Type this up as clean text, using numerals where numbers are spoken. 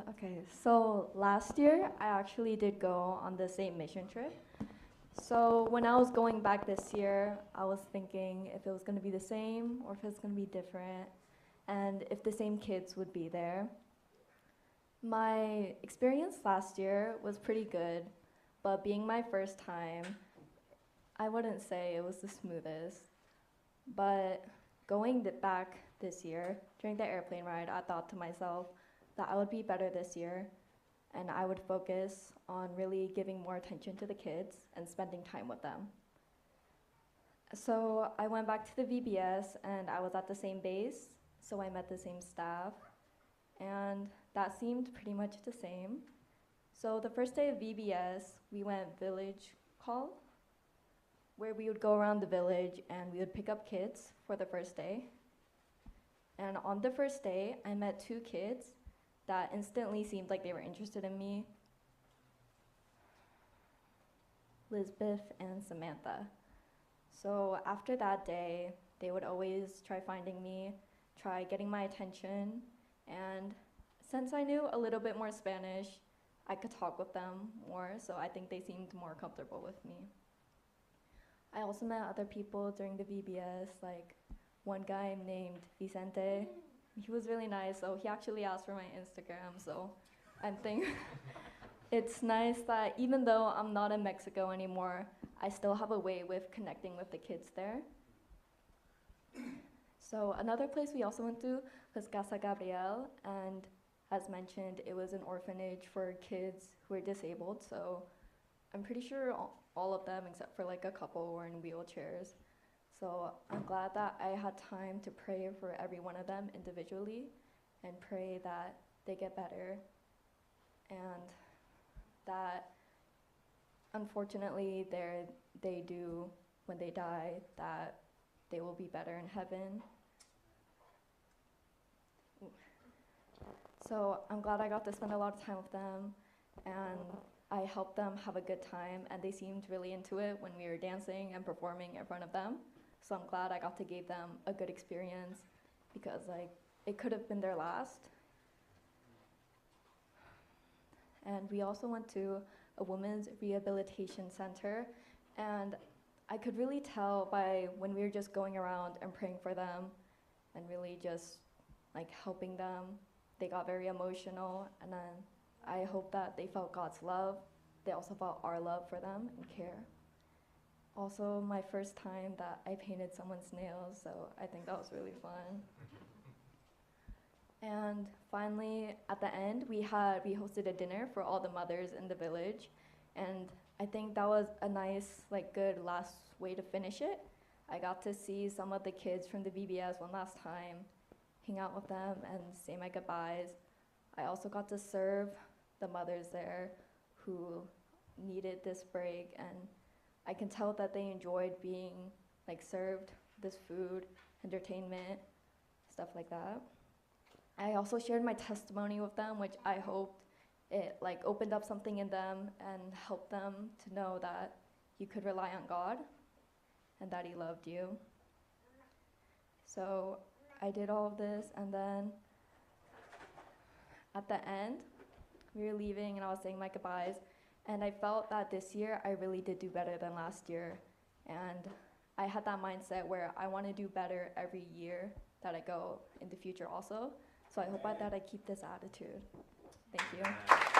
Okay, so last year I actually did go on the same mission trip. So when I was going back this year, I was thinking if it was going to be the same or if it's going to be different, and if the same kids would be there. My experience last year was pretty good, but being my first time, I wouldn't say it was the smoothest. But going back this year, during the airplane ride, I thought to myself that I would be better this year and I would focus on really giving more attention to the kids and spending time with them. So I went back to the VBS and I was at the same base, so I met the same staff, and that seemed pretty much the same. So the first day of VBS, we went village call, where we would go around the village and we would pick up kids for the first day. And on the first day, I met two kids that instantly seemed like they were interested in me, Lisbeth and Samantha. So after that day, they would always try finding me, try getting my attention, and since I knew a little bit more Spanish, I could talk with them more, so I think they seemed more comfortable with me. I also met other people during the VBS, like one guy named Vicente. He was really nice, so he actually asked for my Instagram, so I think it's nice that even though I'm not in Mexico anymore, I still have a way with connecting with the kids there. So another place we also went to was Casa Gabriel, and as mentioned, it was an orphanage for kids who are disabled, so I'm pretty sure all of them, except for like a couple, were in wheelchairs. So I'm glad that I had time to pray for every one of them individually and pray that they get better and that unfortunately they do, when they die, that they will be better in heaven. So I'm glad I got to spend a lot of time with them, and I helped them have a good time, and they seemed really into it when we were dancing and performing in front of them. So I'm glad I got to give them a good experience because like it could have been their last. And we also went to a women's rehabilitation center, and I could really tell by when we were just going around and praying for them and really just like helping them, they got very emotional, and then I hope that they felt God's love. They also felt our love for them and care. Also, my first time that I painted someone's nails, so I think that was really fun. And finally, at the end, we hosted a dinner for all the mothers in the village, and I think that was a nice, like, good last way to finish it. I got to see some of the kids from the VBS one last time, hang out with them, and say my goodbyes. I also got to serve the mothers there who needed this break, and I can tell that they enjoyed being like served this food, entertainment, stuff like that. I also shared my testimony with them, which I hoped it like opened up something in them and helped them to know that you could rely on God and that He loved you. So I did all of this, and then at the end, we were leaving and I was saying my goodbyes, and I felt that this year I really did do better than last year, and I had that mindset where I want to do better every year that I go in the future also. So I hope that I keep this attitude. Thank you.